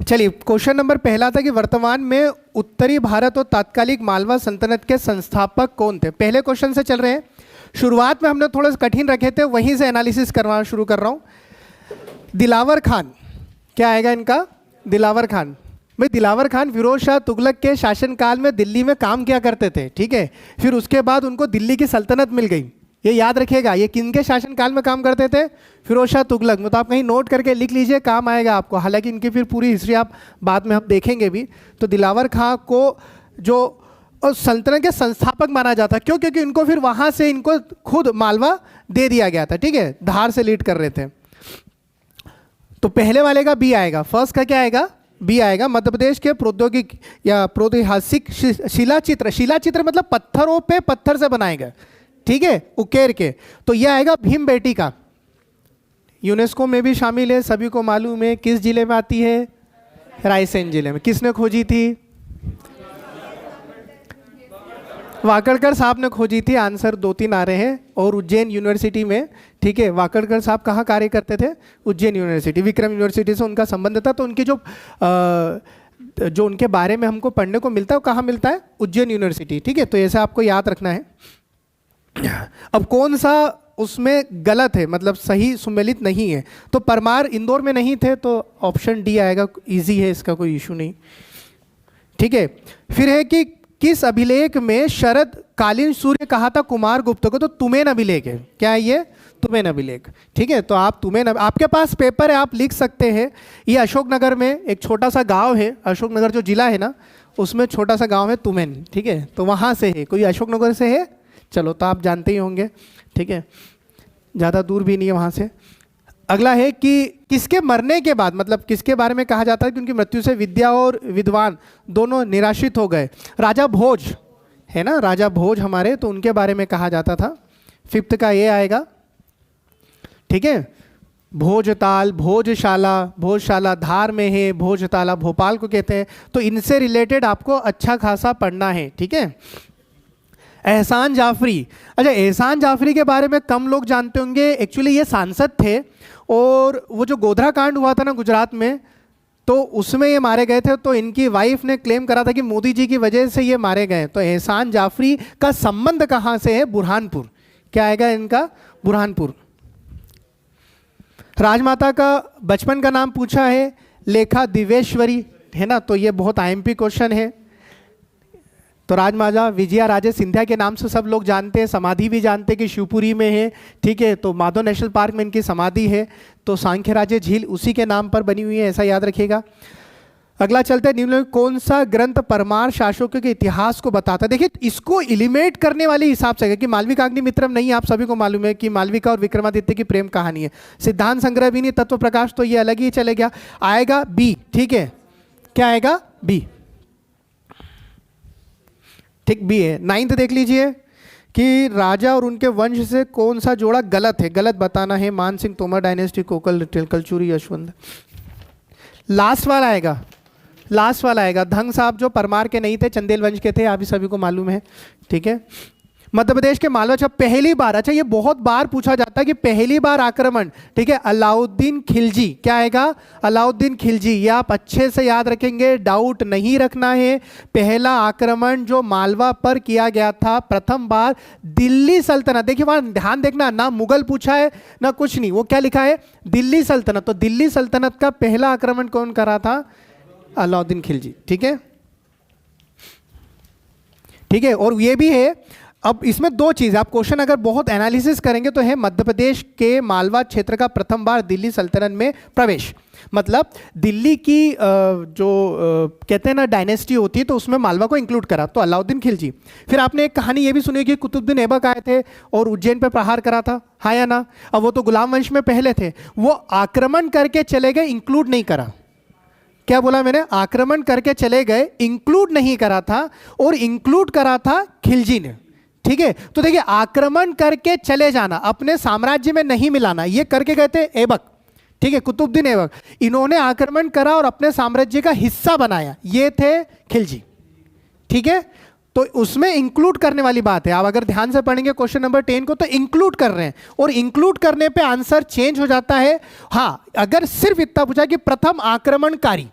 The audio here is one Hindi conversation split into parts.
चलिए, क्वेश्चन नंबर पहला था कि वर्तमान में उत्तरी भारत और तात्कालिक मालवा सल्तनत के संस्थापक कौन थे। पहले क्वेश्चन से चल रहे हैं। शुरुआत में हमने थोड़ा सा कठिन रखे थे, वहीं से एनालिसिस करवाना शुरू कर रहा हूँ। दिलावर खान, क्या आएगा इनका? दिलावर खान। भाई दिलावर खान फिरोज शाह तुगलक के शासनकाल में दिल्ली में काम किया करते थे, ठीक है। फिर उसके बाद उनको दिल्ली की सल्तनत मिल गई। ये याद रखिएगा, ये किनके शासनकाल में काम करते थे? फिरोज शाह तुगलक में। तो आप कहीं नोट करके लिख लीजिए, काम आएगा आपको। हालांकि इनकी फिर पूरी हिस्ट्री आप बाद में हम देखेंगे भी। तो दिलावर खां को जो सल्तनत के संस्थापक माना जाता है, क्यों? क्योंकि इनको फिर वहाँ से इनको खुद मालवा दे दिया गया था, ठीक है। धार से लीड कर रहे थे। तो पहले वाले का बी आएगा, फर्स्ट का क्या आएगा? बी आएगा। मध्य प्रदेश के प्रौद्योगिक या प्रौद्योगिक शिलाचित्र, शिलाचित्र मतलब पत्थरों पे पत्थर से बनाए गए, ठीक है, उकेर के। तो यह आएगा भीम बेटी का। यूनेस्को में भी शामिल है, सभी को मालूम है। किस जिले में आती है? रायसेन जिले में। किसने खोजी थी? वाकड़कर साहब ने खोजी थी। आंसर 2-3 आ रहे हैं। और उज्जैन यूनिवर्सिटी में, ठीक है। वाकड़कर साहब कहाँ कार्य करते थे? उज्जैन यूनिवर्सिटी, विक्रम यूनिवर्सिटी से उनका संबंध था। तो उनकी जो उनके बारे में हमको पढ़ने को मिलता है वो कहाँ मिलता है? उज्जैन यूनिवर्सिटी, ठीक है। तो ऐसा आपको याद रखना है। अब कौन सा उसमें गलत है, मतलब सही सुमेलित नहीं है? तो परमार इंदौर में नहीं थे, तो ऑप्शन डी आएगा। इजी है, इसका कोई इशू नहीं, ठीक है। फिर है कि किस अभिलेख में शरद कालीन सूर्य कहा था कुमार गुप्त को? तो तुमेन अभिलेख है। क्या है ये? तुमेन अभिलेख, ठीक है। तो आप तुमेन, आपके पास पेपर है, आप लिख सकते हैं। ये अशोकनगर में एक छोटा सा गांव है, अशोकनगर जो जिला है ना, उसमें छोटा सा गांव है तुमेन, ठीक है। तो वहाँ से है। कोई अशोकनगर से है? चलो, तो आप जानते ही होंगे, ठीक है। ज़्यादा दूर भी नहीं है वहाँ से। अगला है कि किसके मरने के बाद, मतलब किसके बारे में कहा जाता है कि उनकी मृत्यु से विद्या और विद्वान दोनों निराशित हो गए? राजा भोज है ना, राजा भोज हमारे, तो उनके बारे में कहा जाता था। 5th का ये आएगा, ठीक है। भोजताल, भोजशाला, भोजशाला धार में है, भोजताला भोपाल को कहते हैं। तो इनसे रिलेटेड आपको अच्छा खासा पढ़ना है, ठीक है। एहसान जाफरी, अच्छा एहसान जाफरी के बारे में कम लोग जानते होंगे। एक्चुअली ये सांसद थे, और वो जो गोधरा कांड हुआ था ना गुजरात में, तो उसमें ये मारे गए थे। तो इनकी वाइफ ने क्लेम करा था कि मोदी जी की वजह से ये मारे गए। तो एहसान जाफरी का संबंध कहाँ से है? बुरहानपुर। क्या आएगा इनका? बुरहानपुर। राजमाता का बचपन का नाम पूछा है, लेखा दिवेश्वरी, है ना। तो ये बहुत IMP क्वेश्चन है। तो राजमाता विजया राजे सिंधिया के नाम से सब लोग जानते हैं। समाधि भी जानते हैं कि शिवपुरी में है, ठीक है। तो माधव नेशनल पार्क में इनकी समाधि है। तो सांख्यराजे झील उसी के नाम पर बनी हुई है, ऐसा याद रखिएगा। अगला चलते हैं, निम्न कौन सा ग्रंथ परमार शासकों के इतिहास को बताता है? देखिए, इसको एलिमिनेट करने वाले हिसाब से कि मालविकाग्निमित्रम नहीं, आप सभी को मालूम है कि मालविका और विक्रमादित्य की प्रेम कहानी है। सिद्धांत संग्रह भी नहीं, तत्व प्रकाश तो ये अलग ही चले गया। आएगा बी, ठीक है। क्या आएगा? बी, ठीक, बी है। 9th देख लीजिए कि राजा और उनके वंश से कौन सा जोड़ा गलत है? गलत बताना है। मान सिंह तोमर डायनेस्टी, कोकल कलचुरी, यशवंत। लास्ट वाला आएगा, लास्ट वाला आएगा। धंग साहब जो परमार के नहीं थे, चंदेल वंश के थे, आप सभी को मालूम है, ठीक है। मध्य प्रदेश के मालवा, अच्छा पहली बार, अच्छा ये बहुत बार पूछा जाता है कि पहली बार आक्रमण, ठीक है, अलाउद्दीन खिलजी। क्या आएगा? अलाउद्दीन खिलजी। ये आप अच्छे से याद रखेंगे, डाउट नहीं रखना है। पहला आक्रमण जो मालवा पर किया गया था प्रथम बार दिल्ली सल्तनत, देखिए वहां ध्यान देखना, ना मुगल पूछा है ना कुछ नहीं, वो क्या लिखा है? दिल्ली सल्तनत। तो दिल्ली सल्तनत का पहला आक्रमण कौन करा था? अलाउद्दीन खिलजी, ठीक है, ठीक है। और ये भी है, अब इसमें 2 चीज़, आप क्वेश्चन अगर बहुत एनालिसिस करेंगे तो है मध्य प्रदेश के मालवा क्षेत्र का प्रथम बार दिल्ली सल्तनत में प्रवेश, मतलब दिल्ली की जो कहते हैं ना डायनेस्टी होती है, तो उसमें मालवा को इंक्लूड करा, तो अलाउद्दीन खिलजी। फिर आपने एक कहानी ये भी सुनी कि कुतुबुद्दीन ऐबक आए थे और उज्जैन पर प्रहार करा था, हाँ या ना? अब वो तो गुलाम वंश में पहले थे, वो आक्रमण करके चले गए, इंक्लूड नहीं करा। क्या बोला मैंने? आक्रमण करके चले गए, इंक्लूड नहीं करा था, और इंक्लूड करा था खिलजी ने, ठीक है। तो देखिए, आक्रमण करके चले जाना, अपने साम्राज्य में नहीं मिलाना, ये करके गए थे ऐबक, ठीक है, कुतुबुद्दीन ऐबक। इन्होंने आक्रमण करा और अपने साम्राज्य का हिस्सा बनाया, ये थे खिलजी, ठीक है। तो उसमें इंक्लूड करने वाली बात है। आप अगर ध्यान से पढ़ेंगे क्वेश्चन नंबर 10 को, तो इंक्लूड कर रहे हैं, और इंक्लूड करने पे आंसर चेंज हो जाता है। हाँ, अगर सिर्फ इतना पूछा कि प्रथम आक्रमणकारी,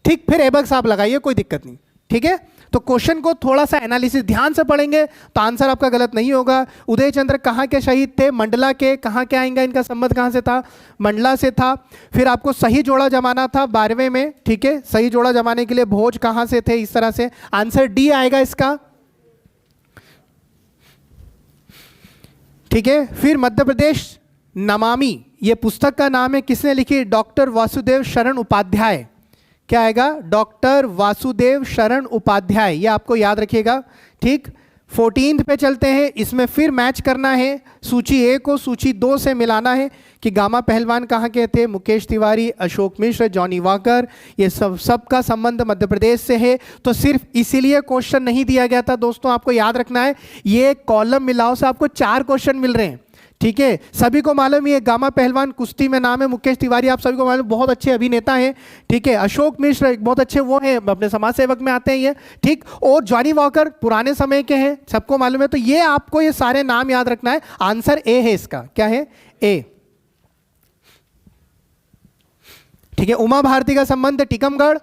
ठीक, फिर एबक्स आप लगाइए, कोई दिक्कत नहीं, ठीक है। तो क्वेश्चन को थोड़ा सा एनालिसिस ध्यान से पढ़ेंगे तो आंसर आपका गलत नहीं होगा। उदय चंद्र कहाँ के शहीद थे? मंडला के। कहाँ के आएंगे, इनका संबंध कहाँ से था? मंडला से था। फिर आपको सही जोड़ा जमाना था 12वें में, ठीक है। सही जोड़ा जमाने के लिए भोज कहाँ से थे? इस तरह से आंसर डी आएगा इसका, ठीक है। फिर मध्य प्रदेश नमामि, ये पुस्तक का नाम है, किसने लिखी? डॉक्टर वासुदेव शरण उपाध्याय। क्या आएगा? डॉक्टर वासुदेव शरण उपाध्याय, ये आपको याद रखिएगा, ठीक। 14 पे चलते हैं, इसमें फिर मैच करना है, सूची ए को सूची 2 से मिलाना है कि गामा पहलवान कहाँ के थे? मुकेश तिवारी, अशोक मिश्र, जॉनी वॉकर, ये सब का संबंध मध्य प्रदेश से है। तो सिर्फ इसीलिए क्वेश्चन नहीं दिया गया था दोस्तों, आपको याद रखना है, ये कॉलम मिलाओ से आपको 4 क्वेश्चन मिल रहे हैं, ठीक है। सभी को मालूम है गामा पहलवान कुश्ती में नाम है, मुकेश तिवारी आप सभी को मालूम, बहुत अच्छे अभिनेता हैं, ठीक है। अशोक मिश्र एक बहुत अच्छे वो हैं, अपने समाज सेवक में आते हैं ये, ठीक। और जॉनी वॉकर पुराने समय के हैं, सबको मालूम है। तो ये आपको ये सारे नाम याद रखना है। आंसर ए है इसका, क्या है? ए, ठीक है। उमा भारती का संबंध टीकमगढ़,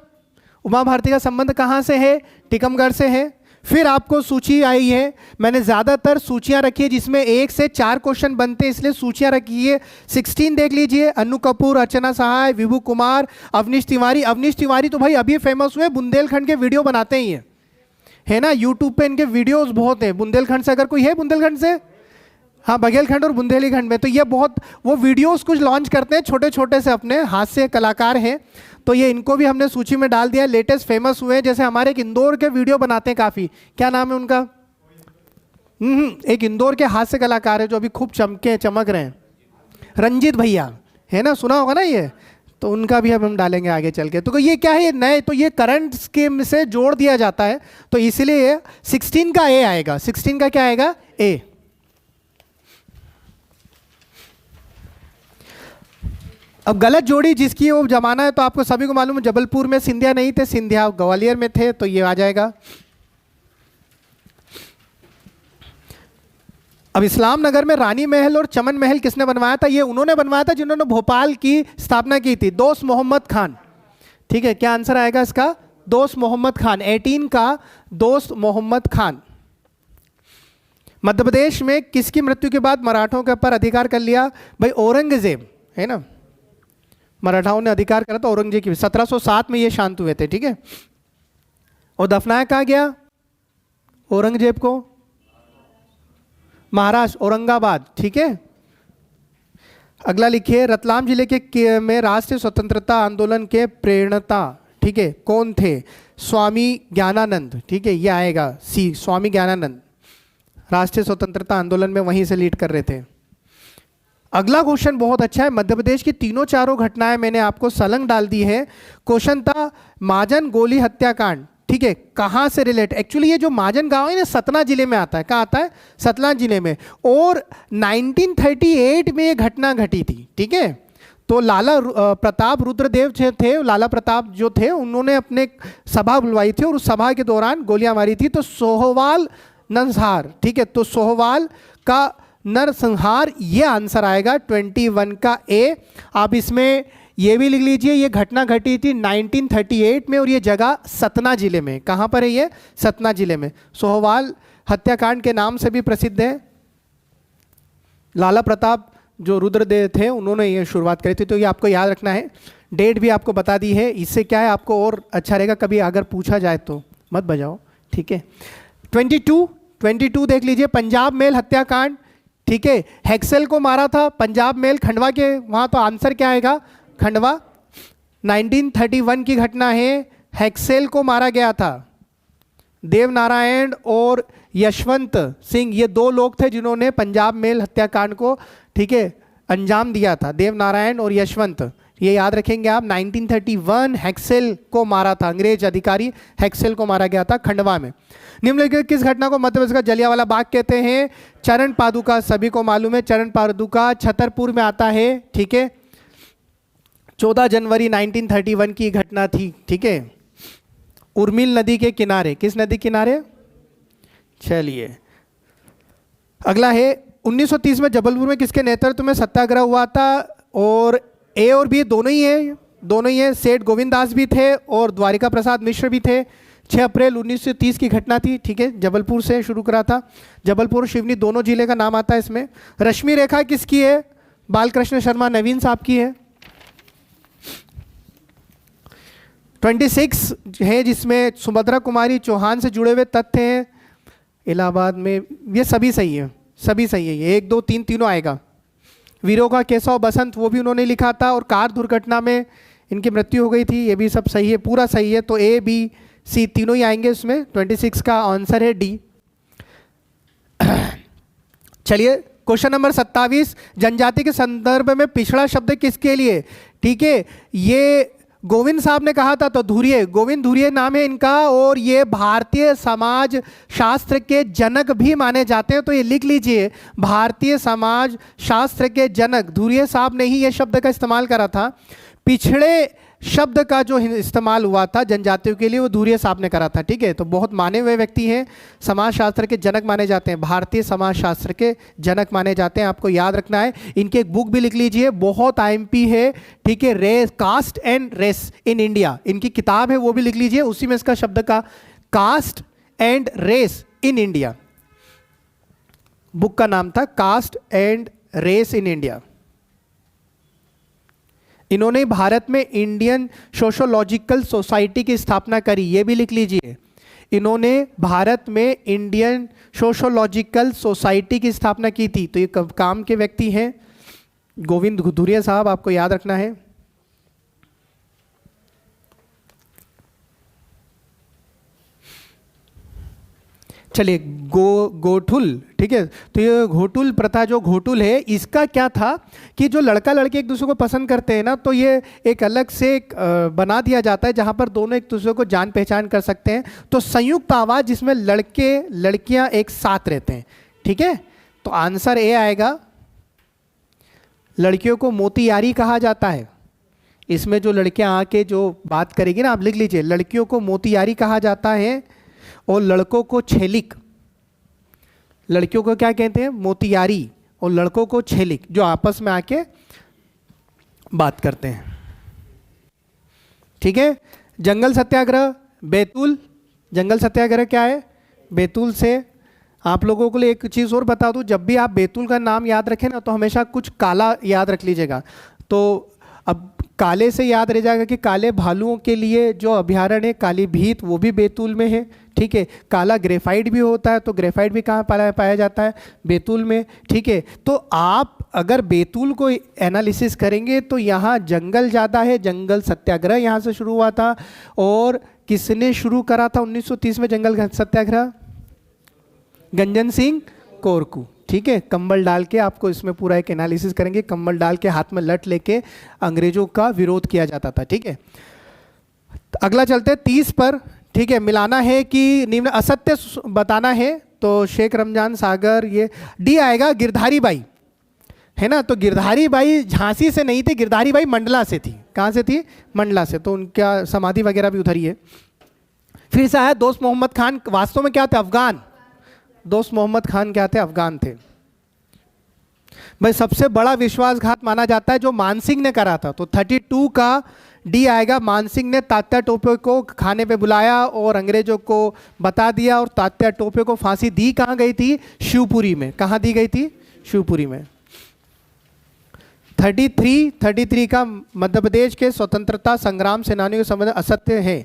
उमा भारती का संबंध कहाँ से है? टीकमगढ़ से है। फिर आपको सूची आई है, मैंने ज़्यादातर सूचियां रखी है जिसमें 1 से 4 क्वेश्चन बनते हैं, इसलिए सूचियां रखी है। 16 देख लीजिए, अनु कपूर, अर्चना सहाय, विभू कुमार, अवनीश तिवारी। अवनीश तिवारी तो भाई अभी फेमस हुए, बुंदेलखंड के वीडियो बनाते ही है ना, यूट्यूब पे इनके वीडियोस बहुत हैं। बुंदेलखंड से अगर कोई है, बुंदेलखंड से, हाँ, बघेलखंड और बुंदेलीखंड में, तो ये बहुत वो वीडियोस कुछ लॉन्च करते हैं, छोटे छोटे से अपने हास्य कलाकार हैं, तो ये इनको भी हमने सूची में डाल दिया। लेटेस्ट फेमस हुए, जैसे हमारे एक इंदौर के वीडियो बनाते हैं काफ़ी, क्या नाम है उनका? एक इंदौर के हास्य कलाकार है जो अभी खूब चमक रहे हैं, रंजीत भैया, है ना, सुना होगा ना ये, तो उनका भी अब हम डालेंगे आगे चल के। तो ये क्या है, ये नए, तो ये करंट स्कीम से जोड़ दिया जाता है, तो इसलिए 16 का ए आएगा। 16 का क्या आएगा? ए। अब गलत जोड़ी जिसकी वो जमाना है, तो आपको सभी को मालूम है, जबलपुर में सिंधिया नहीं थे, सिंधिया ग्वालियर में थे, तो ये आ जाएगा। अब इस्लाम नगर में रानी महल और चमन महल किसने बनवाया था? ये उन्होंने बनवाया था जिन्होंने भोपाल की स्थापना की थी, दोस्त मोहम्मद खान, ठीक है। क्या आंसर आएगा इसका? दोस्त मोहम्मद खान, 18 का दोस्त मोहम्मद खान। मध्य प्रदेश में किसकी मृत्यु के बाद मराठों के ऊपर अधिकार कर लिया? भाई औरंगजेब, है ना, मराठाओं ने अधिकार करा था औरंगजेब की। 1707 में ये शांत हुए थे, ठीक है। और दफनाया कहाँ गया औरंगजेब को? महाराष्ट्र, औरंगाबाद, ठीक है। अगला लिखिए, रतलाम जिले के में राष्ट्रीय स्वतंत्रता आंदोलन के प्रेरणता, ठीक है, कौन थे? स्वामी ज्ञानानंद, ठीक है, ये आएगा सी, स्वामी ज्ञानानंद राष्ट्रीय स्वतंत्रता आंदोलन में वहीं से लीड कर रहे थे। अगला क्वेश्चन बहुत अच्छा है, मध्य प्रदेश की तीनों चारों घटनाएं मैंने आपको सलंग डाल दी है। क्वेश्चन था महाजन गोली हत्याकांड, ठीक है, कहाँ से रिलेट? एक्चुअली ये जो महाजन गांव है ना, सतना जिले में आता है। कहाँ आता है? सतना जिले में। और 1938 में ये घटना घटी थी, ठीक है। तो लाला प्रताप रुद्रदेव जो थे, लाला प्रताप जो थे, उन्होंने अपने सभा बुलवाई थी और उस सभा के दौरान गोलियां मारी थी। तो सोहवाल नरसंहार, ठीक है, तो सोहवाल का नरसंहार, ये आंसर आएगा 21 का ए। आप इसमें ये भी लिख लीजिए, ये घटना घटी थी 1938 में और ये जगह सतना जिले में। कहाँ पर है ये? सतना जिले में। सोहवाल हत्याकांड के नाम से भी प्रसिद्ध है। लाला प्रताप जो रुद्रदेव थे, उन्होंने ये शुरुआत करी थी, तो ये आपको याद रखना है। डेट भी आपको बता दी है, इससे क्या है आपको और अच्छा रहेगा, कभी अगर पूछा जाए तो मत बजाओ, ठीक है। 22 देख लीजिए, पंजाब मेल हत्याकांड, ठीक है, हेक्सेल को मारा था पंजाब मेल, खंडवा के वहाँ, तो आंसर क्या आएगा? खंडवा। 1931 की घटना है, हेक्सेल को मारा गया था। देवनारायण और यशवंत सिंह, ये 2 लोग थे जिन्होंने पंजाब मेल हत्याकांड को, ठीक है, अंजाम दिया था। देवनारायण और यशवंत, ये याद रखेंगे आप। 1931 हेक्सेल को मारा था, अंग्रेज अधिकारी हेक्सेल को मारा गया था खंडवा में। निम्नलिखित किस घटना को मध्य प्रदेश का जलियांवाला बाग कहते हैं? चरण पादुका, सभी को मालूम है, चरण पादुका छतरपुर में आता है, ठीक है। 14 जनवरी 1931 की घटना थी, ठीक है। उर्मिल नदी के किनारे, किस नदी किनारे? चलिए अगला है, 1930 में जबलपुर में किसके नेतृत्व में सत्याग्रह हुआ था? और ए और बी दोनों ही है, दोनों ही हैं। सेठ गोविंद दास भी थे और द्वारिका प्रसाद मिश्र भी थे। 6 अप्रैल 1930 की घटना थी, ठीक है। जबलपुर से शुरू करा था। जबलपुर शिवनी दोनों जिले का नाम आता है इसमें। रश्मि रेखा किसकी है? बालकृष्ण शर्मा नवीन साहब की है। 26 है जिसमें सुभद्रा कुमारी चौहान से जुड़े हुए तथ्य हैं इलाहाबाद में। ये सभी सही है, सभी सही है। ये 1 2 3 तीनों आएगा। वीरों का केशव बसंत वो भी उन्होंने लिखा था, और कार दुर्घटना में इनकी मृत्यु हो गई थी, ये भी सब सही है, पूरा सही है। तो A B C तीनों ही आएंगे इसमें। 26 का आंसर है D। चलिए क्वेश्चन नंबर 27, जनजाति के संदर्भ में पिछड़ा शब्द किसके लिए? ठीक है, ये गोविंद साहब ने कहा था, तो धुरिये, गोविंद धुरिये नाम है इनका, और ये भारतीय समाज शास्त्र के जनक भी माने जाते हैं। तो ये लिख लीजिए, भारतीय समाज शास्त्र के जनक धुरिये साहब ने ही ये शब्द का इस्तेमाल करा था। पिछड़े शब्द का जो इस्तेमाल हुआ था जनजातियों के लिए, वो धुरिये साहब ने करा था, ठीक है। तो बहुत माने हुए व्यक्ति हैं, समाज शास्त्र के जनक माने जाते हैं, भारतीय समाज शास्त्र के जनक माने जाते हैं। आपको याद रखना है। इनकी एक बुक भी लिख लीजिए, बहुत IMP है, ठीक है, race, caste and race in India, इनकी किताब है, वो भी लिख लीजिए। उसी में इसका शब्द का caste and race in India, book का नाम था caste and race in India. इन्होंने भारत में इंडियन सोशोलॉजिकल सोसाइटी की स्थापना करी, ये भी लिख लीजिए। इन्होंने भारत में इंडियन सोशोलॉजिकल सोसाइटी की स्थापना की थी। तो ये काम के व्यक्ति हैं गोविंद धुरिये साहब, आपको याद रखना है। चलिए गोठुल, ठीक है। तो ये घोटुल प्रथा, जो घोटुल है, इसका क्या था कि जो लड़का लड़की एक दूसरे को पसंद करते हैं ना, तो ये एक अलग से एक बना दिया जाता है जहाँ पर दोनों एक दूसरे को जान पहचान कर सकते हैं। तो संयुक्त आवाज़ जिसमें लड़के लड़कियाँ एक साथ रहते हैं, ठीक है। तो आंसर ए आएगा। लड़कियों को मोतियारी कहा जाता है। इसमें जो लड़कियाँ आके जो बात करेगी ना, आप लिख लीजिए, लड़कियों को मोतियारी कहा जाता है और लड़कों को छेलिक। लड़कियों को क्या कहते हैं? मोतियारी, और लड़कों को छेलिक, जो आपस में आके बात करते हैं, ठीक है। जंगल सत्याग्रह, बैतूल। जंगल सत्याग्रह क्या है? बैतूल से। आप लोगों को लिए एक चीज़ और बता दूं, जब भी आप बैतूल का नाम याद रखें ना, तो हमेशा कुछ काला याद रख लीजिएगा। तो अब काले से याद रह जाएगा कि काले भालुओं के लिए जो अभ्यारण्य है काली भीत, वो भी बैतूल में है, ठीक है। काला ग्रेफाइट भी होता है, तो ग्रेफाइट भी कहाँ पाया जाता है? बैतूल में, ठीक है। तो आप अगर बैतूल को एनालिसिस करेंगे तो यहाँ जंगल ज़्यादा है। जंगल सत्याग्रह यहाँ से शुरू हुआ था। और किसने शुरू करा था 1930 में जंगल सत्याग्रह? गंजन सिंह कोरकू, ठीक है। कंबल डाल के, आपको इसमें पूरा एक एनालिसिस करेंगे, कंबल डाल के हाथ में लठ लेके अंग्रेजों का विरोध किया जाता था, ठीक है। अगला चलते हैं 30 पर, ठीक है। मिलाना है कि निम्न असत्य बताना है। तो शेख रमजान सागर, ये डी आएगा। गिरधारी बाई, है ना। तो गिरधारी बाई झांसी से नहीं थी, गिरधारी बाई मंडला से थी। कहाँ से थी? मंडला से। तो उनका समाधि वगैरह भी उधर ही है। फिर से आया दोस्त मोहम्मद खान, वास्तव में क्या थे? अफगान। दोस्त मोहम्मद खान क्या थे? अफगान थे। भाई सबसे बड़ा विश्वासघात माना जाता है जो मानसिंह ने करा था। तो 32 का डी आएगा। मानसिंह ने तात्या टोपे को खाने पे बुलाया और अंग्रेजों को बता दिया, और तात्या टोपे को फांसी दी कहाँ गई थी? शिवपुरी में। कहाँ दी गई थी? शिवपुरी में। 33 का मध्य प्रदेश के स्वतंत्रता संग्राम सेनानियों के संबंध असत्य है।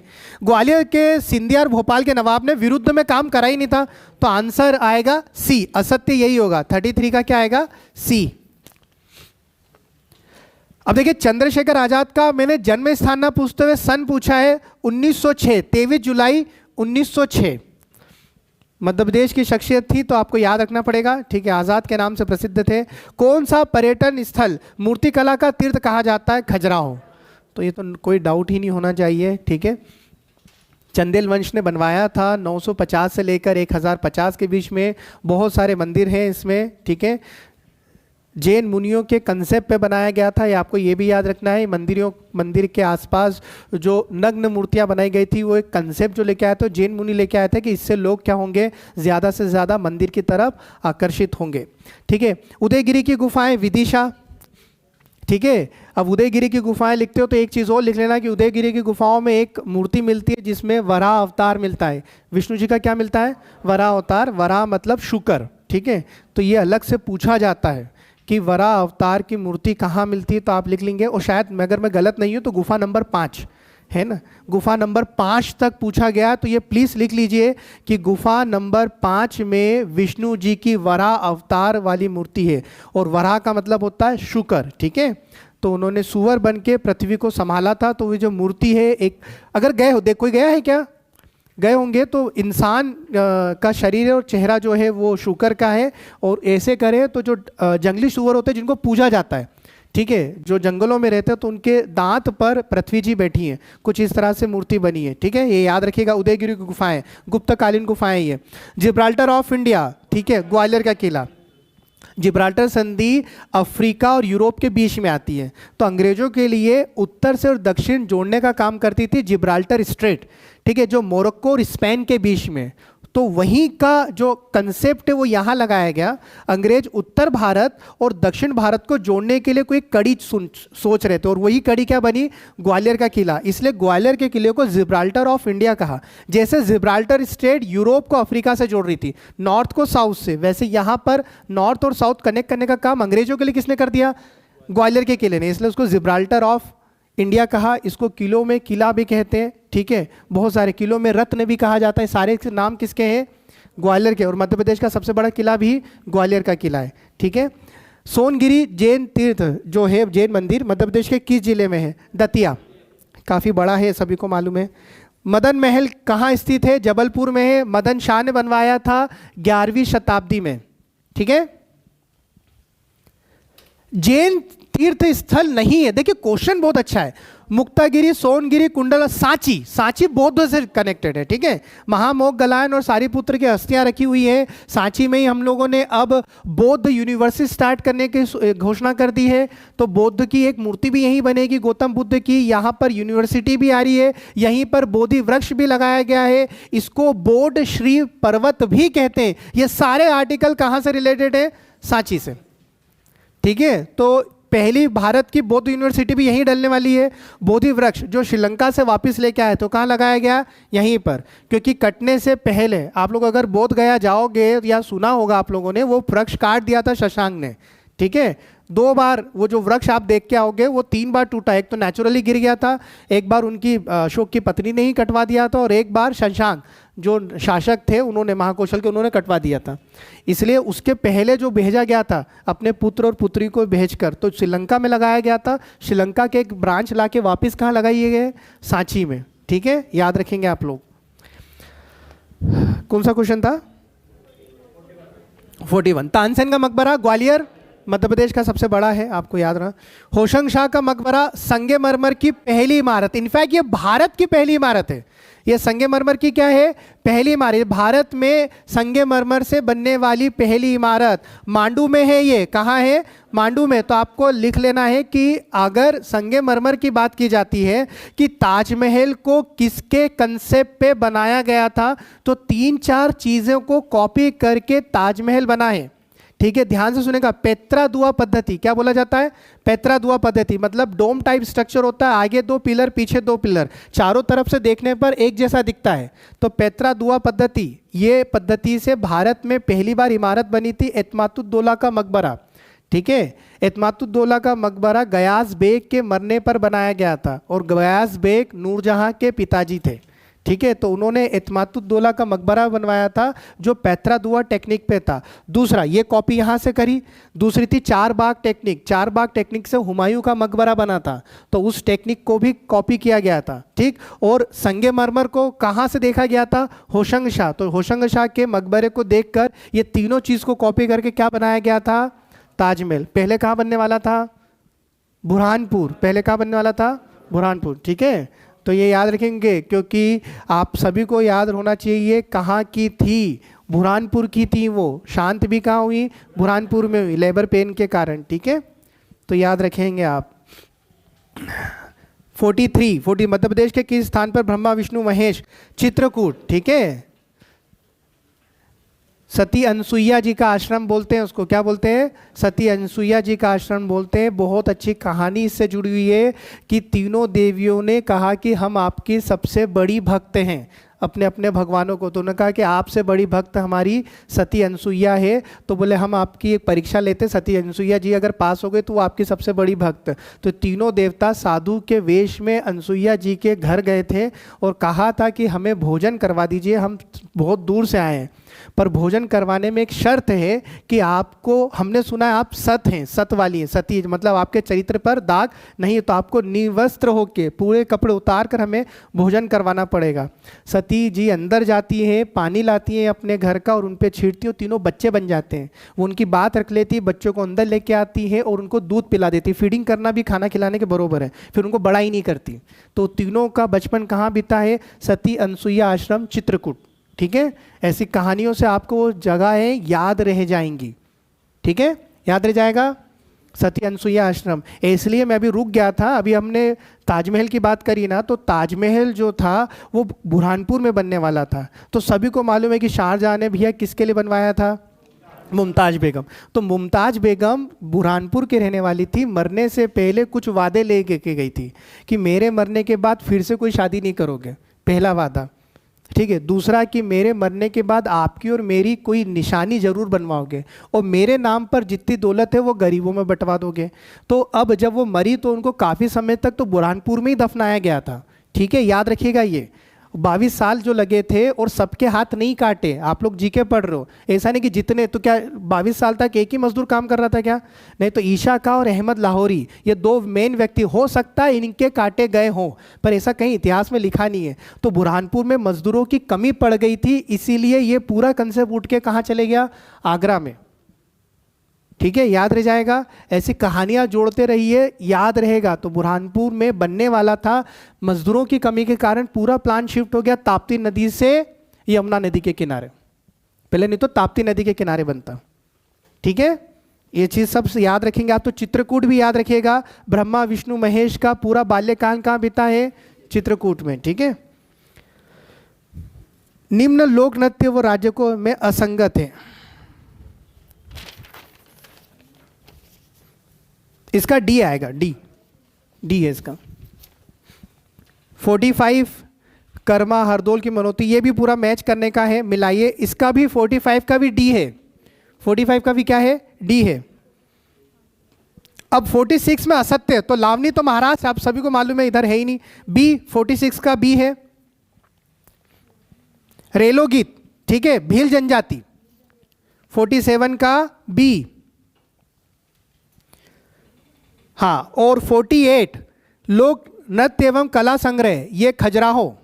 ग्वालियर के सिंधिया और भोपाल के नवाब ने विरुद्ध में काम करा ही नहीं था। तो आंसर आएगा सी, असत्य यही होगा। 33 का क्या आएगा? सी। अब देखिए, चंद्रशेखर आजाद का मैंने जन्म स्थान ना पूछते हुए सन पूछा है। 1906, 23 जुलाई 1906 मध्य प्रदेश की शख्सियत थी, तो आपको याद रखना पड़ेगा, ठीक है। आज़ाद के नाम से प्रसिद्ध थे। कौन सा पर्यटन स्थल मूर्तिकला का तीर्थ कहा जाता है? खजुराहो। तो ये तो कोई डाउट ही नहीं होना चाहिए, ठीक है। चंदेल वंश ने बनवाया था 950 से लेकर 1050 के बीच में। बहुत सारे मंदिर हैं इसमें, ठीक है। जैन मुनियों के कंसेप्ट पे बनाया गया था, ये आपको ये भी याद रखना है। मंदिर के आसपास जो नग्न मूर्तियां बनाई गई थी, वो एक कंसेप्ट जो लेके आया था, जैन मुनि लेके आए थे कि इससे लोग क्या होंगे? ज़्यादा से ज़्यादा मंदिर की तरफ आकर्षित होंगे, ठीक है। उदयगिरी की गुफाएं, विदिशा। ठीक है। अब उदयगिरी की गुफाएं लिखते हो तो एक चीज़ और लिख लेना कि उदयगिरी की गुफाओं में एक मूर्ति मिलती है जिसमें वराह अवतार मिलता है। विष्णु जी का क्या मिलता है? वराह अवतार। वराह मतलब शुकर, ठीक है। तो ये अलग से पूछा जाता है कि वराह अवतार की मूर्ति कहाँ मिलती है, तो आप लिख लेंगे। और शायद अगर मैं गलत नहीं हूँ तो गुफा नंबर 5 है ना, गुफा नंबर 5 तक पूछा गया। तो ये प्लीज लिख लीजिए कि गुफा नंबर 5 में विष्णु जी की वराह अवतार वाली मूर्ति है। और वराह का मतलब होता है शुकर, ठीक है। तो उन्होंने सुअर बन के पृथ्वी को संभाला था। तो ये जो मूर्ति है, एक अगर गए हो, देख कोई गया है क्या? गए होंगे। तो इंसान का शरीर और चेहरा जो है वो शुकर का है। और ऐसे करें तो जो जंगली सुअर होते हैं जिनको पूजा जाता है, ठीक है, जो जंगलों में रहते हैं, तो उनके दांत पर पृथ्वी जी बैठी हैं, कुछ इस तरह से मूर्ति बनी है, ठीक है। ये याद रखिएगा। उदयगिरी की गुफाएं, गुप्तकालीन गुफाएं ये। जिब्राल्टर ऑफ इंडिया, ठीक है, ग्वालियर का किला। जिब्राल्टर संधि अफ्रीका और यूरोप के बीच में आती है। तो अंग्रेजों के लिए उत्तर से और दक्षिण जोड़ने का काम करती थी जिब्राल्टर स्ट्रेट, ठीक है, जो मोरक्को और स्पेन के बीच में। तो वहीं का जो कंसेप्ट है वो यहाँ लगाया गया। अंग्रेज उत्तर भारत और दक्षिण भारत को जोड़ने के लिए कोई कड़ी सोच रहे थे, और वही कड़ी क्या बनी? ग्वालियर का किला। इसलिए ग्वालियर के किले को जिब्राल्टर ऑफ इंडिया कहा। जैसे जिब्राल्टर स्टेट यूरोप को अफ्रीका से जोड़ रही थी, नॉर्थ को साउथ से, वैसे यहाँ पर नॉर्थ और साउथ कनेक्ट करने का काम अंग्रेजों के लिए किसने कर दिया? ग्वालियर के किले ने। इसलिए उसको जिब्राल्टर ऑफ इंडिया कहा। इसको किलों में किला भी कहते हैं, ठीक है। बहुत सारे किलों में रत्न भी कहा जाता है। सारे नाम किसके हैं? ग्वालियर के। और मध्य प्रदेश का सबसे बड़ा किला भी ग्वालियर का किला है, ठीक है। सोनगिरी जैन तीर्थ जो है, जैन मंदिर, मध्य प्रदेश के किस जिले में है? दतिया। काफ़ी बड़ा है, सभी को मालूम है। मदन महल कहाँ स्थित है? जबलपुर में है। मदन शाह ने बनवाया था 11वीं शताब्दी में, ठीक है। जैन तीर्थ स्थल नहीं है। देखिए क्वेश्चन बहुत अच्छा है। मुक्तागिरी, सोनगिरी, कुंडल, सांची। सांची बौद्ध से कनेक्टेड है, ठीक है। महामोग गलायन और सारीपुत्र की अस्थियां रखी हुई है। सांची में ही हम लोगों ने अब बौद्ध यूनिवर्सिटी स्टार्ट करने की घोषणा कर दी है। तो बौद्ध की एक मूर्ति भी यहीं बनेगी, गौतम बुद्ध की। यहाँ पर यूनिवर्सिटी भी आ रही है, यहीं पर बोधि वृक्ष भी लगाया गया है। इसको बोध श्री पर्वत भी कहते हैं। ये सारे आर्टिकल कहाँ से रिलेटेड है? सांची से, ठीक है। तो पहली भारत की बौद्ध यूनिवर्सिटी भी यहीं डलने वाली है। बोधि वृक्ष जो श्रीलंका से वापस लेके आए, तो कहाँ लगाया गया? यहीं पर। क्योंकि कटने से पहले आप लोग अगर बोध गया जाओगे या सुना होगा आप लोगों ने, वो वृक्ष काट दिया था शशांक ने, ठीक है। 2 बार वो जो वृक्ष आप देख के आओगे वो 3 बार टूटा। एक तो नेचुरली गिर गया था, एक बार उनकी अशोक की पत्नी ने ही कटवा दिया था, और एक बार शशांक जो शासक थे उन्होंने, महाकौशल के, उन्होंने कटवा दिया था। इसलिए उसके पहले जो भेजा गया था अपने पुत्र और पुत्री को भेजकर, तो श्रीलंका में लगाया गया था। श्रीलंका के एक ब्रांच लाके वापस कहाँ लगाइए गए? सांची में, ठीक है। याद रखेंगे आप लोग। कौन सा क्वेश्चन था? 41। तानसेन का मकबरा ग्वालियर, मध्य प्रदेश का सबसे बड़ा है, आपको याद रहा। होशंग शाह का मकबरा संगमरमर की पहली इमारत। इनफैक्ट ये भारत की पहली इमारत है। ये संगमरमर की क्या है? पहली इमारत। भारत में संगमरमर से बनने वाली पहली इमारत मांडू में है। ये कहाँ है? मांडू में। तो आपको लिख लेना है कि अगर संगमरमर की बात की जाती है कि ताजमहल को किसके कंसेप्ट पे बनाया गया था, तो 3-4 चीज़ों को कॉपी करके ताजमहल बना है, ठीक है। ध्यान से सुनेगा। पेत्रा दुआ पद्धति, क्या बोला जाता है? पेत्रा दुआ पद्धति मतलब डोम टाइप स्ट्रक्चर होता है, आगे 2 पिलर, पीछे 2 पिलर, चारों तरफ से देखने पर एक जैसा दिखता है। तो पेत्रा दुआ पद्धति, ये पद्धति से भारत में पहली बार इमारत बनी थी। एतमातुद्दौला का मकबरा, ठीक है। एतमातुद्दौला का मकबरा गयास बेग के मरने पर बनाया गया था, और गयास बेग नूरजहां के पिताजी थे, ठीक है। तो उन्होंने एतमातुद्दौला का मकबरा बनवाया था जो पैत्रा दुआ टेक्निक पे था। दूसरा, ये कॉपी यहाँ से करी। दूसरी थी 4 बाग टेक्निक। 4 बाग टेक्निक से हुमायूं का मकबरा बना था, तो उस टेक्निक को भी कॉपी किया गया था, ठीक। और संगमरमर को कहाँ से देखा गया था? होशंग शाह। तो होशंग शाह के मकबरे को देखकर ये तीनों चीज़ को कॉपी करके क्या बनाया गया था? ताजमहल। पहले कहाँ बनने वाला था? बुरहानपुर। पहले कहाँ बनने वाला था? बुरहानपुर, ठीक है। तो ये याद रखेंगे, क्योंकि आप सभी को याद होना चाहिए कहाँ की थी? बुरहानपुर की थी। वो शांत भी कहाँ हुई? बुरहानपुर में हुई, लेबर पेन के कारण, ठीक है। तो याद रखेंगे आप। 40 मध्य प्रदेश के किस स्थान पर ब्रह्मा विष्णु महेश चित्रकूट, ठीक है। सती अनसुईया जी का आश्रम बोलते हैं उसको, क्या बोलते हैं? सती अनसुईया जी का आश्रम बोलते हैं। बहुत अच्छी कहानी इससे जुड़ी हुई है कि तीनों देवियों ने कहा कि हम आपकी सबसे बड़ी भक्त हैं, अपने अपने भगवानों को। तो उन्होंने कहा कि आपसे बड़ी भक्त हमारी सती अनसुईया है। तो बोले हम आपकी एक परीक्षा लेते, सती अनसुईया जी अगर पास हो गए तो वो आपकी सबसे बड़ी भक्त। तो तीनों देवता साधु के वेश में अनसुईया जी के घर गए थे और कहा था कि हमें भोजन करवा दीजिए, हम बहुत दूर से आए हैं, पर भोजन करवाने में एक शर्त है कि आपको, हमने सुना है आप सत हैं, सत वाली हैं, सती मतलब आपके चरित्र पर दाग नहीं है, तो आपको निर्वस्त्र होके पूरे कपड़े उतार कर हमें भोजन करवाना पड़ेगा। सती जी अंदर जाती हैं, पानी लाती हैं अपने घर का और उन पे छींटती हैं, तीनों बच्चे बन जाते हैं। वो उनकी बात रख लेती है, बच्चों को अंदर लेके आती है और उनको दूध पिला देती है। फीडिंग करना भी खाना खिलाने के बराबर है, फिर उनको बड़ा ही नहीं करती। तो तीनों का बचपन कहाँ बीता है? सती अनसुईया आश्रम चित्रकूट। ठीक है, ऐसी कहानियों से आपको वो जगहें याद रह जाएंगी। ठीक है, याद रह जाएगा सती अनसुईया आश्रम। इसलिए मैं अभी रुक गया था, अभी हमने ताजमहल की बात करी ना, तो ताजमहल जो था वो बुरहानपुर में बनने वाला था। तो सभी को मालूम है कि शाहजहां ने भैया किसके लिए बनवाया था? मुमताज बेगम। तो मुमताज बेगम बुरहानपुर के रहने वाली थी, मरने से पहले कुछ वादे ले के गई थी कि मेरे मरने के बाद फिर से कोई शादी नहीं करोगे, पहला वादा। ठीक है, दूसरा कि मेरे मरने के बाद आपकी और मेरी कोई निशानी जरूर बनवाओगे और मेरे नाम पर जितनी दौलत है वो गरीबों में बंटवा दोगे। तो अब जब वो मरी तो उनको काफ़ी समय तक तो बुरहानपुर में ही दफनाया गया था। ठीक है, याद रखिएगा ये 22 साल जो लगे थे और सबके हाथ नहीं काटे। आप लोग जीके पढ़ रहे हो, ऐसा नहीं कि जितने, तो क्या 22 साल तक एक ही मजदूर काम कर रहा था क्या? नहीं, तो ईशा का और अहमद लाहौरी ये दो मेन व्यक्ति, हो सकता है इनके काटे गए हों, पर ऐसा कहीं इतिहास में लिखा नहीं है। तो बुरहानपुर में मजदूरों की कमी पड़ गई थी, इसीलिए ये पूरा कंसेप्ट उठ के कहाँ चले गया? आगरा में। ठीक है, याद रह जाएगा। ऐसी कहानियां जोड़ते रहिए, याद रहेगा। तो बुरहानपुर में बनने वाला था, मजदूरों की कमी के कारण पूरा प्लान शिफ्ट हो गया ताप्ती नदी से यमुना नदी के किनारे। पहले नहीं तो ताप्ती नदी के किनारे बनता। ठीक है, ये चीज सब याद रखेंगे आप। तो चित्रकूट भी याद रखिएगा। ब्रह्मा विष्णु महेश का पूरा बाल्यकाल कहाँ बीता है? चित्रकूट में। ठीक है, निम्न लोक नृत्य वो राज्य को में असंगत है। इसका डी आएगा, डी डी है इसका। 45 कर्मा हरदोल की मनोती, ये भी पूरा मैच करने का है, मिलाइए। इसका भी 45 का भी डी है, 45 का भी क्या है? डी है। अब 46 में असत्य, तो लावनी तो महाराष्ट्र, आप सभी को मालूम है, इधर है ही नहीं। बी 46 का बी है रेलोगीत। ठीक है, भील जनजाति 47 का बी। हाँ, और 48 लोक नृत्य एवं कला संग्रह, ये खजुराहो।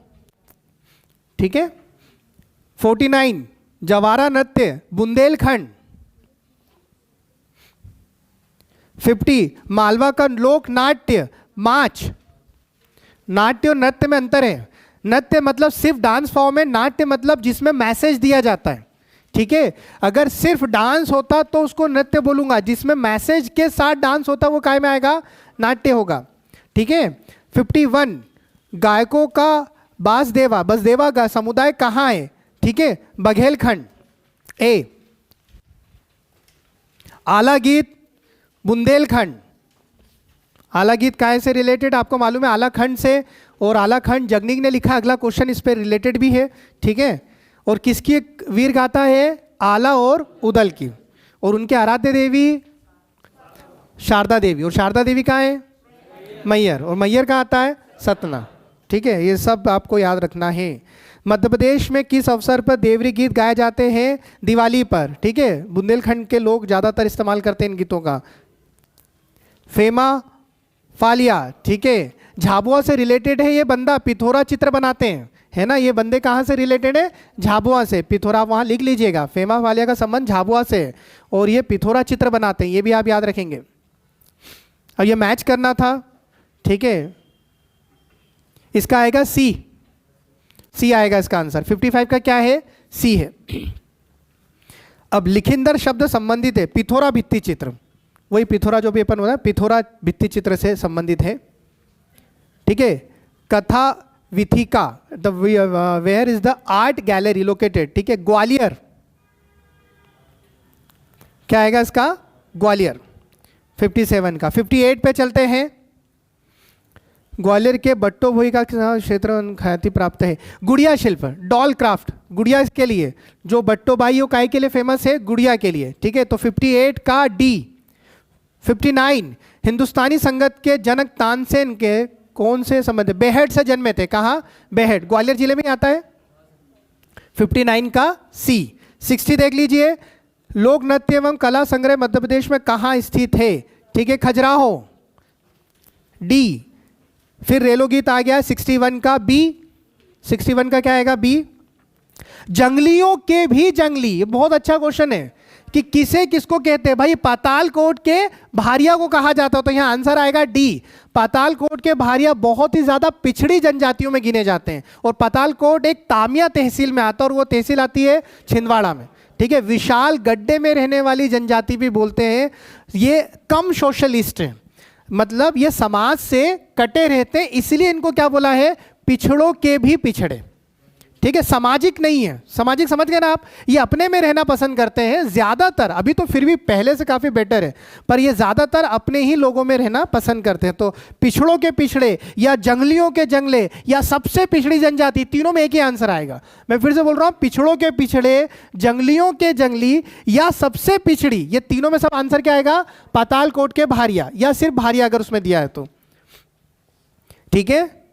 ठीक है, 49 जवारा नृत्य बुंदेलखंड। 50 मालवा का लोक नाट्य माच। नाट्य और नृत्य में अंतर है। नृत्य मतलब सिर्फ डांस फॉर्म है, नाट्य मतलब जिसमें मैसेज दिया जाता है। ठीक है, अगर सिर्फ डांस होता तो उसको नृत्य बोलूंगा, जिसमें मैसेज के साथ डांस होता वो काय में आएगा? नाट्य होगा। ठीक है, 51 गायकों का बासदेवा, बसदेवा का समुदाय कहाँ है? ठीक है, बघेलखंड। ए आला गीत बुंदेलखंड। आला गीत काय से रिलेटेड आपको मालूम है? आलाखंड से। और आलाखंड जगनिक ने लिखा, अगला क्वेश्चन इस पे रिलेटेड भी है। ठीक है, और किसकी एक वीर गाथा है? आला और उदल की। और उनके आराध्य देवी शारदा देवी। और शारदा देवी कहाँ है? मैयर। और मैयर कहाँ आता है? सतना। ठीक है, ये सब आपको याद रखना है। मध्य प्रदेश में किस अवसर पर देवरी गीत गाए जाते हैं? दिवाली पर। ठीक है, बुंदेलखंड के लोग ज़्यादातर इस्तेमाल करते हैं इन गीतों का। फेमा फालिया। ठीक है, झाबुआ से रिलेटेड है ये बंदा, पिथौरा चित्र बनाते हैं, है ना। ये बंदे कहाँ से रिलेटेड है? झाबुआ से। पिथौरा वहाँ लिख लीजिएगा, फेमा फालिया का संबंध झाबुआ से है और ये पिथौरा चित्र बनाते हैं, ये भी आप याद रखेंगे। अब ये मैच करना था। ठीक है, इसका आएगा सी। सी आएगा इसका आंसर। 55 का क्या है? सी है। अब लिखिंदर शब्द संबंधित है पिथौरा भित्ति चित्र, वही पिथौरा जो भी अपन होता है, पिथौरा भित्ति चित्र से संबंधित है। ठीक है, Katha Vithika, the where is the art gallery located? ठीक है, ग्वालियर। क्या आएगा इसका? ग्वालियर। 57 का। 58 पे चलते हैं। ग्वालियर के बट्टो भोई का क्षेत्र ख्याति प्राप्त है। गुड़िया शिल्प, डॉल क्राफ्ट, गुड़िया के लिए। जो बट्टो भाई वो काय के लिए फेमस है? गुड़िया के लिए। ठीक है, तो 58 का डी। 59, हिंदुस्तानी संगीत के जनक तानसेन के कौन से संबंध? बेहट से जन्मे थे। कहाँ? बेहट, ग्वालियर जिले में आता है। 59 का सी। 60 देख लीजिए, लोक नृत्य एवं कला संग्रह मध्य प्रदेश में कहाँ स्थित है? ठीक है, खजुराहो, डी। फिर रेलो गीत आ गया 61 का बी। 61 का क्या आएगा? बी। जंगलियों के भी जंगली, ये बहुत अच्छा क्वेश्चन है कि किसे किसको कहते हैं भाई? पातालकोट के भारिया को कहा जाता है, तो यहां आंसर आएगा डी। पातालकोट के भारिया बहुत ही ज्यादा पिछड़ी जनजातियों में गिने जाते हैं और पातालकोट एक तामिया तहसील में आता है और वो तहसील आती है छिंदवाड़ा में। ठीक है, विशाल गड्ढे में रहने वाली जनजाति भी बोलते हैं। ये कम सोशलिस्ट है, मतलब ये समाज से कटे रहते हैं, इसलिए इनको क्या बोला है? पिछड़ों के भी पिछड़े। ठीक है, सामाजिक नहीं है। सामाजिक समझ गए ना आप? ये अपने में रहना पसंद करते हैं ज्यादातर, अभी तो फिर भी पहले से काफी बेटर है, पर ये ज्यादातर अपने ही लोगों में रहना पसंद करते हैं। तो पिछड़ों के पिछड़े या जंगलियों के जंगले या सबसे पिछड़ी जनजाति, तीनों में एक ही आंसर आएगा। मैं फिर से बोल रहा हूं, पिछड़ों के पिछड़े, जंगलियों के जंगली या सबसे पिछड़ी, ये तीनों में सब आंसर क्या आएगा? पातालकोट के भारिया या सिर्फ भारिया अगर उसमें दिया है तो। ठीक है,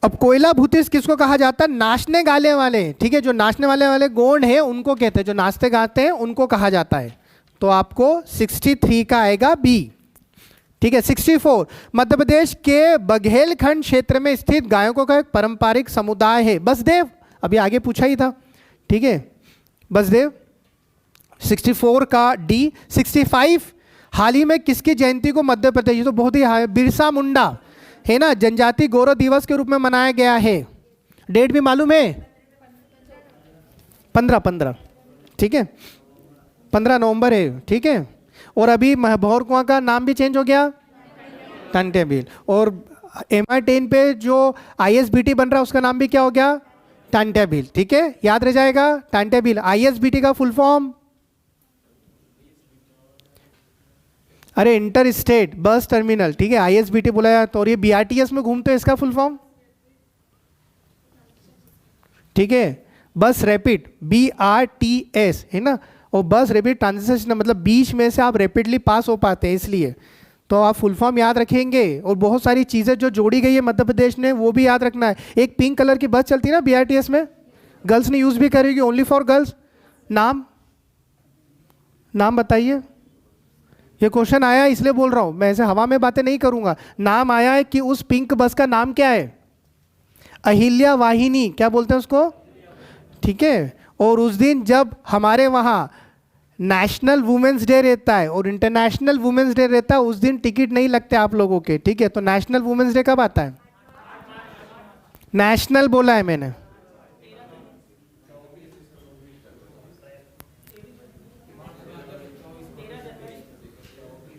अब कोयला भूतिस किसको कहा जाता है? नाचने गाने वाले। ठीक है, जो नाचने वाले गोंड है उनको कहते हैं, जो नाचते गाते हैं उनको कहा जाता है। तो आपको 63 का आएगा बी। ठीक है, 64, मध्य प्रदेश के बघेलखंड क्षेत्र में स्थित गायकों का एक पारंपरिक समुदाय है। बसदेव, अभी आगे पूछा ही था। ठीक है, बसदेव। 64 का डी। 65, हाल ही में किसकी जयंती को मध्य प्रदेश, तो बहुत ही बिरसा मुंडा है ना, जनजाति गौरव दिवस के रूप में मनाया गया है। डेट भी मालूम है? 15। ठीक है, 15 नवंबर है। ठीक है, और अभी भौर कुआं का नाम भी चेंज हो गया, टनटेबिल। और MI10 पे जो ISBT बन रहा है उसका नाम भी क्या हो गया? टनटेबिल। ठीक है, याद रह जाएगा टनटेबिल। ISBT का फुल फॉर्म? अरे इंटर स्टेट बस टर्मिनल। ठीक है, ISBT बोला जाता है। तो और ये BRTS में घूमते हैं, इसका फुल फॉर्म? ठीक है, बस रैपिड, BRTS है ना। और बस रैपिड ट्रांजिशन, मतलब बीच में से आप रैपिडली पास हो पाते हैं, इसलिए तो आप फुल फॉर्म याद रखेंगे। और बहुत सारी चीज़ें जो जोड़ी गई है मध्य प्रदेश ने वो भी याद रखना है। एक पिंक कलर की बस चलती है ना BRTS में, गर्ल्स ने यूज़ भी करेगी, ओनली फॉर गर्ल्स। नाम बताइए। ये क्वेश्चन आया इसलिए बोल रहा हूँ, मैं ऐसे हवा में बातें नहीं करूँगा। नाम आया है कि उस पिंक बस का नाम क्या है? अहिल्या वाहिनी, क्या बोलते हैं उसको? ठीक है, और उस दिन जब हमारे वहाँ नेशनल वुमेन्स डे रहता है और इंटरनेशनल वुमेन्स डे रहता है, उस दिन टिकट नहीं लगते आप लोगों के। ठीक है, तो नेशनल वुमेन्स डे कब आता है? नेशनल बोला है मैंने।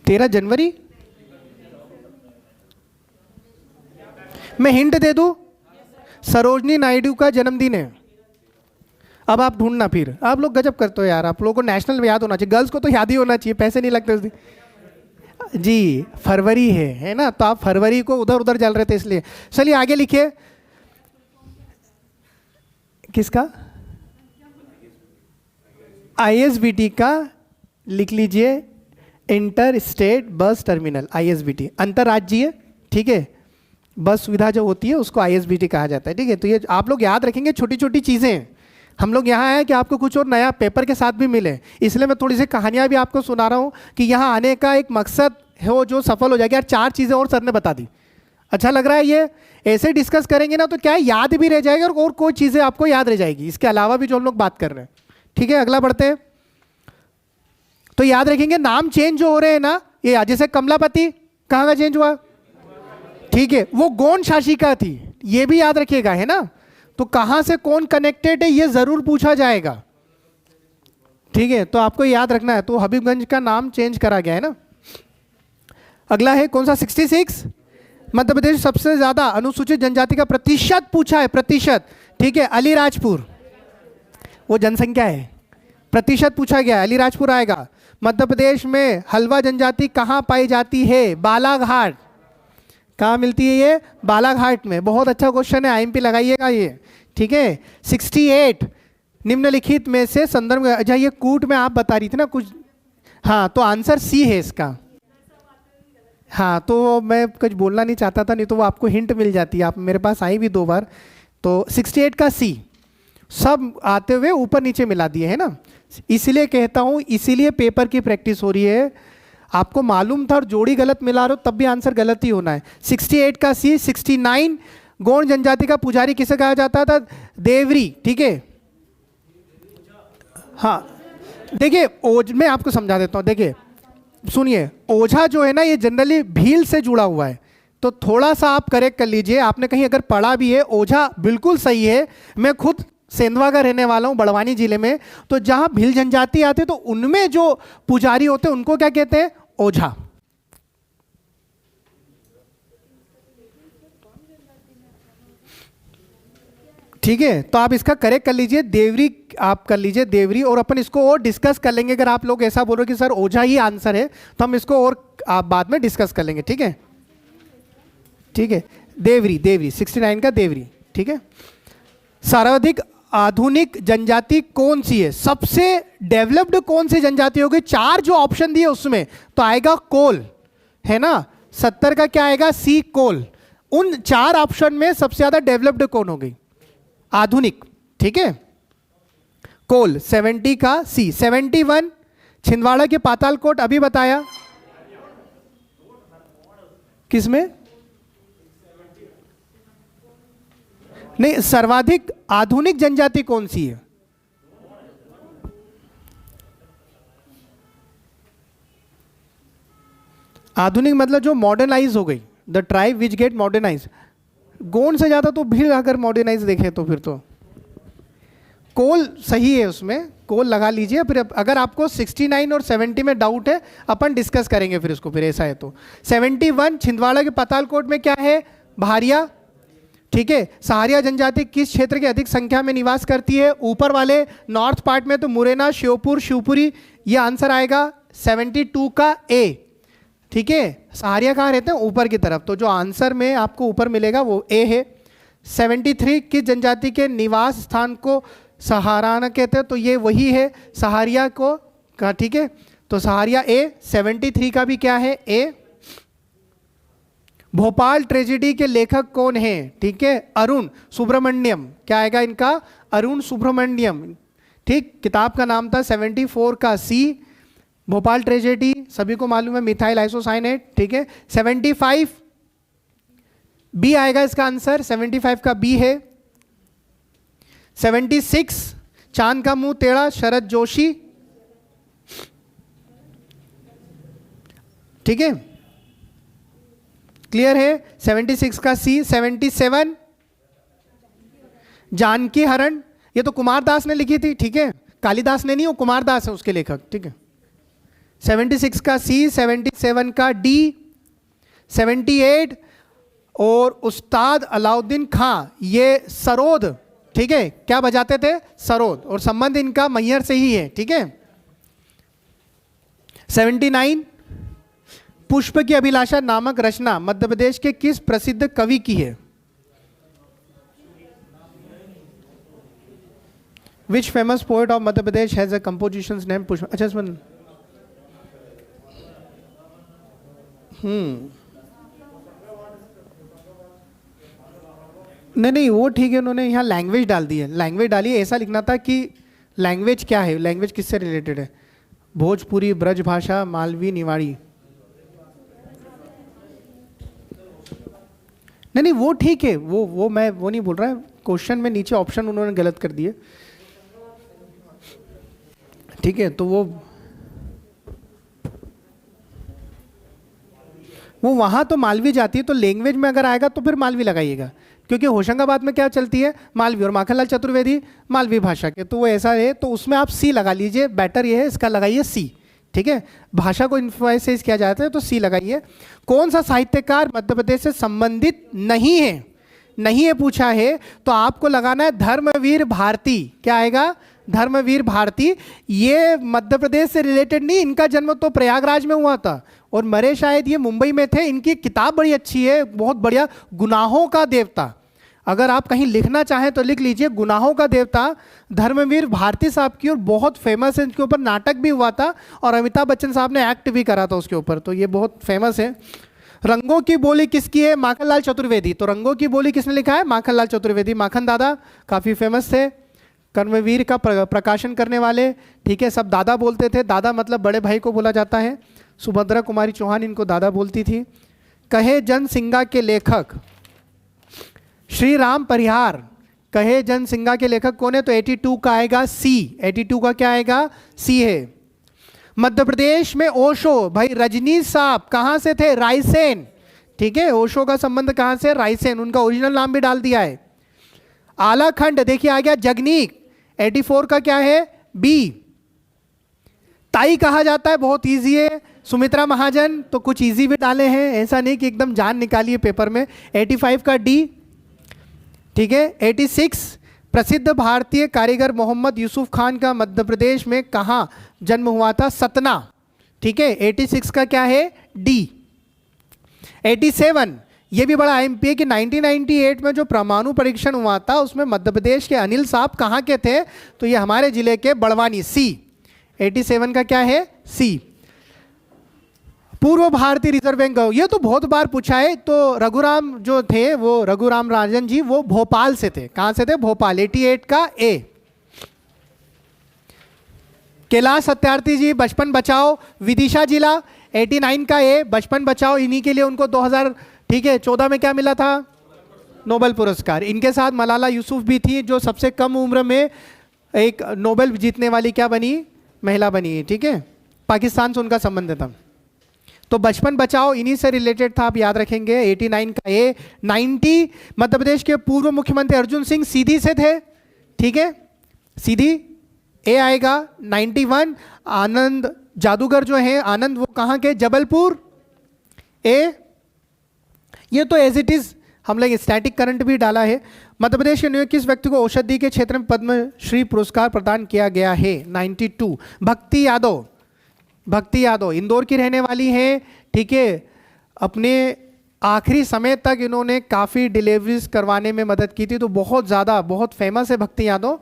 तेरह जनवरी। मैं हिंट दे दूं, सरोजनी नायडू का जन्मदिन है। अब आप ढूंढना, फिर आप लोग गजब करते हो यार, आप लोगों को नेशनल में याद होना चाहिए। गर्ल्स को तो याद ही होना चाहिए, पैसे नहीं लगते उस दिन। जी, फरवरी है ना, तो आप फरवरी को उधर उधर चल रहे थे इसलिए। चलिए आगे लिखिए। किसका? ISBT का लिख लीजिए, inter state bus terminal, ISBT, अंतर्राज्यीय। ठीक है, बस सुविधा जो होती है उसको ISBT कहा जाता है। ठीक है, तो ये आप लोग याद रखेंगे, छोटी छोटी चीज़ें। हम लोग यहाँ आए कि आपको कुछ और नया पेपर के साथ भी मिले, इसलिए मैं थोड़ी सी कहानियाँ भी आपको सुना रहा हूँ कि यहाँ आने का एक मकसद हो जो सफल हो जाएगा। यार 4 चीज़ें और सर ने बता दी, अच्छा लग रहा है। ये ऐसे डिस्कस करेंगे ना तो क्या है, याद भी रह जाएगा और कोई चीज़ें आपको याद रह जाएगी, इसके अलावा भी जो हम लोग बात कर रहे हैं। ठीक है, अगला बढ़ते हैं। तो याद रखेंगे नाम चेंज जो हो रहे हैं ना, ये जैसे कमलापति कहाँ का चेंज हुआ? ठीक है, वो गोंड शासिका थी, ये भी याद रखिएगा, है ना। तो कहां से कौन कनेक्टेड है ये जरूर पूछा जाएगा। ठीक है, तो आपको याद रखना है। तो हबीबगंज का नाम चेंज करा गया है ना। अगला है कौन सा? 66, मध्य प्रदेश सबसे ज्यादा अनुसूचित जनजाति का प्रतिशत पूछा है, प्रतिशत। ठीक है, अलीराजपुर, वो जनसंख्या है, प्रतिशत पूछा गया, अलीराजपुर आएगा। मध्य प्रदेश में हलवा जनजाति कहाँ पाई जाती है? बालाघाट। कहाँ मिलती है ये? बालाघाट में। बहुत अच्छा क्वेश्चन है, आईएमपी लगाइएगा ये, ठीक है। 68 निम्नलिखित में से संदर्भ, अच्छा ये कूट में आप बता रही थी ना कुछ, हाँ तो आंसर सी है इसका। हाँ तो मैं कुछ बोलना नहीं चाहता था, नहीं तो वो आपको हिंट मिल जाती है, आप मेरे पास आई भी 2 बार। तो 68 का सी, सब आते हुए ऊपर नीचे मिला दिए है ना, इसलिए कहता हूँ, इसीलिए पेपर की प्रैक्टिस हो रही है। आपको मालूम था और जोड़ी गलत मिला रहे हो तब भी आंसर गलत ही होना है। 68 का सी। 69 गौड़ जनजाति का पुजारी किसे कहा जाता था? देवरी, ठीक है। हाँ देखिए ओझ, मैं आपको समझा देता हूँ, देखिए सुनिए, ओझा जो है ना ये जनरली भील से जुड़ा हुआ है, तो थोड़ा सा आप करेक्ट कर लीजिए। आपने कहीं अगर पढ़ा भी है, ओझा बिल्कुल सही है। मैं खुद सेंधवा का रहने वाला हूँ, बड़वानी जिले में, तो जहाँ भील जनजाति आते तो उनमें जो पुजारी होते हैं उनको क्या कहते हैं? ओझा। ठीक है, तो आप इसका करेक्ट कर लीजिए, देवरी आप कर लीजिए, देवरी। और अपन इसको और डिस्कस कर लेंगे, अगर आप लोग ऐसा बोलो कि सर ओझा ही आंसर है तो हम इसको और आप बाद में डिस्कस कर लेंगे, ठीक है। ठीक है, देवरी, देवरी 69 का देवरी, ठीक है। सर्वाधिक आधुनिक जनजाति कौन सी है? सबसे डेवलप्ड कौन सी जनजाति होगी? 4 जो ऑप्शन दिए उसमें तो आएगा कोल, है ना। 70 का क्या आएगा? सी, कोल। उन 4 ऑप्शन में सबसे ज्यादा डेवलप्ड कौन होगी? आधुनिक, ठीक है, कोल। 70 का सी। 71 छिंदवाड़ा के पातालकोट, अभी बताया किसमें? नहीं, सर्वाधिक आधुनिक जनजाति कौन सी है? आधुनिक मतलब जो मॉडर्नाइज हो गई, the tribe which get modernize. Gond से ज्यादा तो भील अगर मॉडर्नाइज देखे तो फिर तो कोल सही है, उसमें कोल लगा लीजिए। फिर अगर आपको 69 और 70 में डाउट है अपन डिस्कस करेंगे फिर इसको, फिर ऐसा है तो। 71 छिंदवाड़ा के पातालकोट में क्या है? भारिया, ठीक है। सहारिया जनजाति किस क्षेत्र की अधिक संख्या में निवास करती है? ऊपर वाले नॉर्थ पार्ट में, तो मुरैना, श्योपुर, शिवपुरी, ये आंसर आएगा 72 का ए, ठीक है। सहारिया कहाँ रहते हैं? ऊपर की तरफ, तो जो आंसर में आपको ऊपर मिलेगा वो ए है। 73 किस जनजाति के निवास स्थान को सहाराना कहते हैं? तो ये वही है, सहारिया को का, ठीक है। तो सहारिया ए। 73 का भी क्या है? ए। भोपाल ट्रेजेडी के लेखक कौन है? ठीक है, अरुण सुब्रमण्यम। क्या आएगा इनका? अरुण सुब्रमण्यम, ठीक। किताब का नाम था 74 का सी। भोपाल ट्रेजेडी सभी को मालूम है, मिथाइल आइसोसाइनेट, ठीक है। 75 बी आएगा इसका आंसर, 75 का बी है। 76 चांद का मुंह टेढ़ा, शरद जोशी, ठीक है, क्लियर है। 76 का सी। 77 जानकी हरण, ये तो कुमार दास ने लिखी थी, ठीक है, कालिदास ने नहीं, वो कुमार दास है उसके लेखक, ठीक है। 76 का सी। 77 का डी। 78 और उस्ताद अलाउद्दीन खां, ये सरोद, ठीक है, क्या बजाते थे? सरोद, और संबंध इनका मैहर से ही है, ठीक है। 79 पुष्प की अभिलाषा नामक रचना मध्य प्रदेश के किस प्रसिद्ध कवि की है? Which famous poet of Madhya Pradesh has a composition name पुष्प? अच्छा इसमें नहीं वो ठीक है, उन्होंने यहाँ लैंग्वेज डाल दी है, लैंग्वेज डाली है। ऐसा लिखना था कि लैंग्वेज क्या है, लैंग्वेज किससे रिलेटेड है? भोजपुरी, ब्रज भाषा, मालवी, निवाड़ी। नहीं वो ठीक है, वो मैं वो नहीं बोल रहा है, क्वेश्चन में नीचे ऑप्शन उन्होंने गलत कर दिए, ठीक है। तो वो वहाँ तो मालवी जाती है, तो लैंग्वेज में अगर आएगा तो फिर मालवी लगाइएगा, क्योंकि होशंगाबाद में क्या चलती है? मालवी, और माखनलाल चतुर्वेदी मालवी भाषा के, तो वो ऐसा है, तो उसमें आप सी लगा लीजिए, बेटर ये है, इसका लगाइए सी, ठीक है। भाषा को इन्फ्लुएंस किया जाता है तो सी लगाइए। कौन सा साहित्यकार मध्य प्रदेश से संबंधित नहीं है? नहीं है पूछा है, तो आपको लगाना है धर्मवीर भारती। क्या आएगा? धर्मवीर भारती, ये मध्य प्रदेश से रिलेटेड नहीं, इनका जन्म तो प्रयागराज में हुआ था और मरे शायद ये मुंबई में थे। इनकी किताब बड़ी अच्छी है, बहुत बढ़िया, गुनाहों का देवता। अगर आप कहीं लिखना चाहें तो लिख लीजिए, गुनाहों का देवता धर्मवीर भारती साहब की, और बहुत फेमस है। इनके ऊपर नाटक भी हुआ था और अमिताभ बच्चन साहब ने एक्ट भी करा था उसके ऊपर, तो ये बहुत फेमस है। रंगों की बोली किसकी है? माखनलाल चतुर्वेदी। तो रंगों की बोली किसने लिखा है? माखनलाल चतुर्वेदी। माखन दादा काफ़ी फेमस थे, कर्मवीर का प्रकाशन करने वाले, ठीक है। सब दादा बोलते थे, दादा मतलब बड़े भाई को बोला जाता है। सुभद्रा कुमारी चौहान इनको दादा बोलती थी। कहे जन सिंगा के लेखक श्री राम परिहार। कहे जन सिंगा के लेखक कौन है? तो 82 का आएगा सी। 82 का क्या आएगा? सी है। मध्य प्रदेश में ओशो, भाई रजनीश साहब कहाँ से थे? रायसेन, ठीक है। ओशो का संबंध कहाँ से? रायसेन, उनका ओरिजिनल नाम भी डाल दिया है। आलाखंड देखिए आ गया जगनीक। 84 का क्या है? बी। ताई कहा जाता है, बहुत इजी है। सुमित्रा महाजन, तो कुछ इजी भी डाले हैं, ऐसा नहीं कि एकदम जान निकालिए पेपर में। 85 का डी, ठीक है। 86 प्रसिद्ध भारतीय कारीगर मोहम्मद यूसुफ खान का मध्य प्रदेश में कहाँ जन्म हुआ था? सतना, ठीक है। 86 का क्या है? डी। 87 ये भी बड़ा एमपी है कि 1998 में जो परमाणु परीक्षण हुआ था उसमें मध्य प्रदेश के अनिल साहब कहाँ के थे? तो ये हमारे जिले के बड़वानी, सी। 87 का क्या है? सी। पूर्व भारतीय रिजर्व बैंक, ये तो बहुत बार पूछा है। तो रघुराम जो थे, वो रघुराम राजन जी, वो भोपाल से थे। कहाँ से थे? भोपाल। 88 का ए। कैलाश सत्यार्थी जी बचपन बचाओ, विदिशा जिला। 89 का ए, बचपन बचाओ। इन्हीं के लिए उनको 2000, ठीक है, 14 में क्या मिला था? नोबेल पुरस्कार। इनके साथ मलाला यूसुफ भी थी, जो सबसे कम उम्र में एक नोबेल जीतने वाली क्या बनी? महिला बनी, ठीक है। पाकिस्तान से उनका संबंध था। तो बचपन बचाओ इन्हीं से रिलेटेड था, आप याद रखेंगे। 89 का ए। 90 मध्य प्रदेश के पूर्व मुख्यमंत्री अर्जुन सिंह सीधी से थे, ठीक है, सीधी, ए आएगा। 91 आनंद जादूगर जो है, आनंद, वो कहाँ के? जबलपुर, ए। ये तो एज इट इज हम लोग स्टैटिक करंट भी डाला है। मध्य प्रदेश के किस व्यक्ति को औषधि के क्षेत्र में पद्मश्री पुरस्कार प्रदान किया गया है? 92 भक्ति यादव। भक्ति यादव इंदौर की रहने वाली हैं, ठीक है। अपने आखिरी समय तक इन्होंने काफ़ी डिलीवरीज करवाने में मदद की थी, तो बहुत ज़्यादा, बहुत फेमस है भक्ति यादव,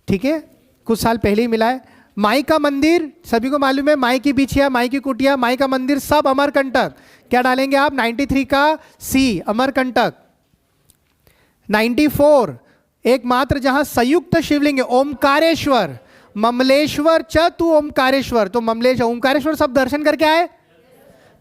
ठीक है। कुछ साल पहले ही मिला है। माई का मंदिर सभी को मालूम है, माई की बिछिया, माई की कुटिया, माई का मंदिर, सब अमरकंटक। क्या डालेंगे आप? 93 का सी, अमरकंटक। 94 एकमात्र जहां संयुक्त शिवलिंग है, ओमकारेश्वर। ममलेश्वर च तू ओमकारेश्वर, तो ममलेश्वर ओमकारेश्वर सब दर्शन करके आए।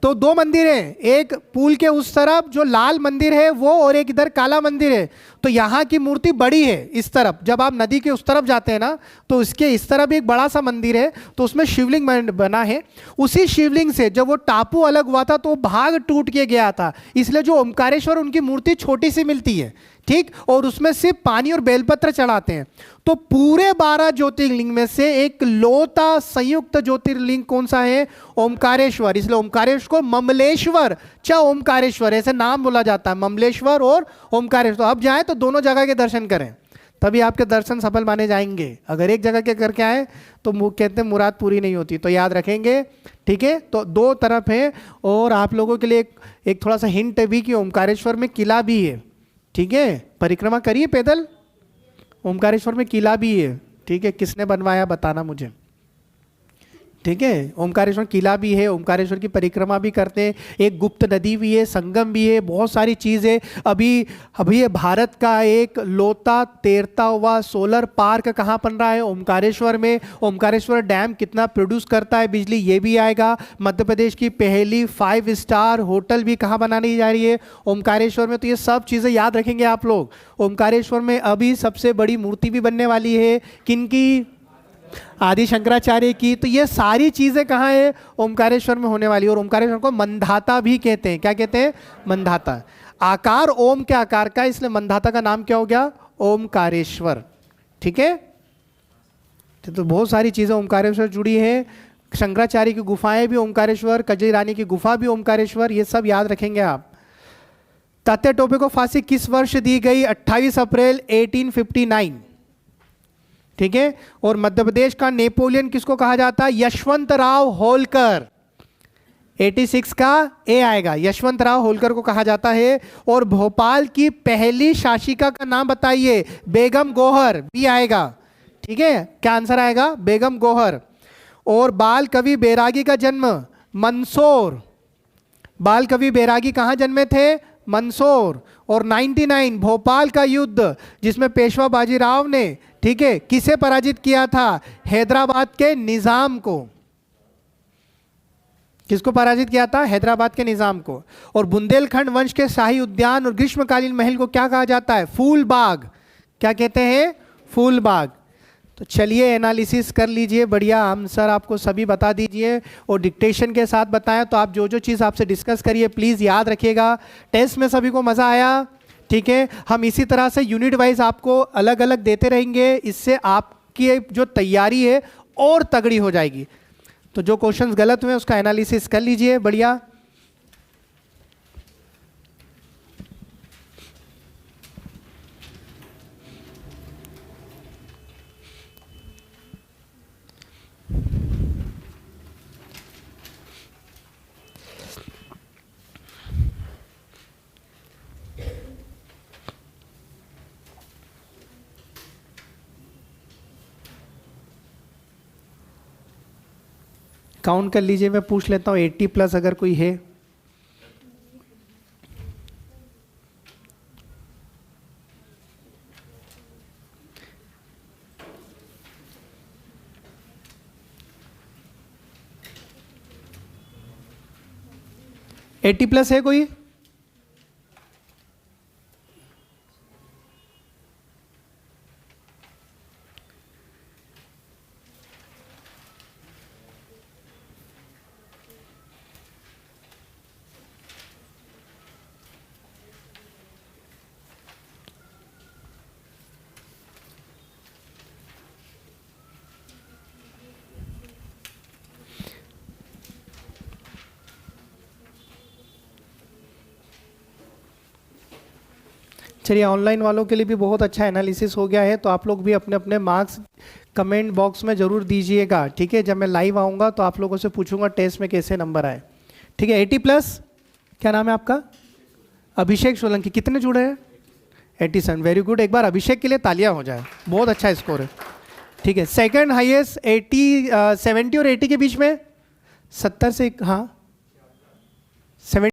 तो दो मंदिर हैं, एक पुल के उस तरफ जो लाल मंदिर है वो, और एक इधर काला मंदिर है। तो यहाँ की मूर्ति बड़ी है इस तरफ, जब आप नदी के उस तरफ जाते हैं ना, तो इसके इस तरफ एक बड़ा सा मंदिर है, तो उसमें शिवलिंग बना है। उसी शिवलिंग से जब वो टापू अलग हुआ था तो वो भाग टूट के गया था, इसलिए जो ओमकारेश्वर उनकी मूर्ति छोटी सी मिलती है, ठीक, और उसमें सिर्फ पानी और बेलपत्र चढ़ाते हैं। तो पूरे 12 ज्योतिर्लिंग में से एक लौता संयुक्त ज्योतिर्लिंग कौन सा है? ओमकारेश्वर। इसलिए ओमकारेश्वर को ममलेश्वर च ओमकारेश्वर ऐसे नाम बोला जाता है, ममलेश्वर और ओमकारेश्वर। तो अब जाएं तो दोनों जगह के दर्शन करें, तभी आपके दर्शन सफल माने जाएंगे। अगर एक जगह के करके आए तो कहते हैं मुराद पूरी नहीं होती, तो याद रखेंगे, ठीक है। तो दो तरफ है, और आप लोगों के लिए एक थोड़ा सा हिंट भी कि ओमकारेश्वर में किला भी है, ठीक है। परिक्रमा करिए पैदल, ओमकारेश्वर में किला भी है, ठीक है। किसने बनवाया बताना मुझे, ठीक है। ओमकारेश्वर किला भी है, ओमकारेश्वर की परिक्रमा भी करते हैं, एक गुप्त नदी भी है, संगम भी है, बहुत सारी चीज़ें। अभी ये भारत का एक लौता तैरता हुआ सोलर पार्क कहाँ बन रहा है? ओमकारेश्वर में। ओमकारेश्वर डैम कितना प्रोड्यूस करता है बिजली, ये भी आएगा। मध्य प्रदेश की पहली 5 स्टार होटल भी कहाँ बनाने जा रही है? ओमकारेश्वर में। तो ये सब चीज़ें याद रखेंगे आप लोग। ओमकारेश्वर में अभी सबसे बड़ी मूर्ति भी बनने वाली है, किनकी? आदि शंकराचार्य की। तो ये सारी चीजें कहाँ है? ओमकारेश्वर में होने वाली। और ओमकारेश्वर को मंधाता भी कहते हैं। क्या कहते हैं? मंधाता। आकार ओम के आकार का, इसलिए मंधाता का नाम क्या हो गया? ओमकारेश्वर, ठीक है। तो बहुत सारी चीजें ओमकारेश्वर जुड़ी है। शंकराचार्य की गुफाएं भी ओमकारेश्वर, कजरी रानी की गुफा भी ओमकारेश्वर, ये सब याद रखेंगे आप। तात्या टोपे को फांसी किस वर्ष दी गई? 28 अप्रैल 1859। ठीक है। और मध्य प्रदेश का नेपोलियन किसको कहा जाता है? यशवंत राव होलकर। 86 का ए आएगा, यशवंत राव होलकर को कहा जाता है। और भोपाल की पहली शासिका का नाम बताइए? बेगम गौहर, बी आएगा। ठीक है, क्या आंसर आएगा? बेगम गौहर। और बाल कवि बैरागी का जन्म मंदसौर। बाल कवि बैरागी कहाँ जन्मे थे? मंदसौर। और 99 भोपाल का युद्ध जिसमें पेशवा बाजीराव ने, ठीक है, किसे पराजित किया था? हैदराबाद के निजाम को। किसको पराजित किया था? हैदराबाद के निजाम को। और बुंदेलखंड वंश के शाही उद्यान और ग्रीष्मकालीन महल को क्या कहा जाता है? फूल बाग। क्या कहते हैं? फूल बाग। तो चलिए एनालिसिस कर लीजिए, बढ़िया आंसर आपको सभी बता दीजिए और डिक्टेशन के साथ बताएं। तो आप जो जो चीज़ आपसे डिस्कस करिए प्लीज़ याद रखिएगा। टेस्ट में सभी को मज़ा आया? ठीक है, हम इसी तरह से यूनिट वाइज आपको अलग अलग देते रहेंगे, इससे आपकी जो तैयारी है और तगड़ी हो जाएगी। तो जो क्वेश्चंस गलत हुए उसका एनालिसिस कर लीजिए, बढ़िया। काउंट कर लीजिए, मैं पूछ लेता हूँ 80 प्लस अगर कोई है। एट्टी प्लस है कोई? चलिए, ऑनलाइन वालों के लिए भी बहुत अच्छा एनालिसिस हो गया है। तो आप लोग भी अपने अपने मार्क्स कमेंट बॉक्स में ज़रूर दीजिएगा। ठीक है, जब मैं लाइव आऊँगा तो आप लोगों से पूछूंगा टेस्ट में कैसे नंबर आए। ठीक है, 80 प्लस। क्या नाम है आपका? अभिषेक सोलंकी। कितने जुड़े हैं? 87। वेरी गुड, एक बार अभिषेक के लिए तालियां हो जाए, बहुत अच्छा स्कोर है। ठीक है, सेकंड हाईएस्ट 80, 70 और 80 के बीच में 70 से, हाँ 70।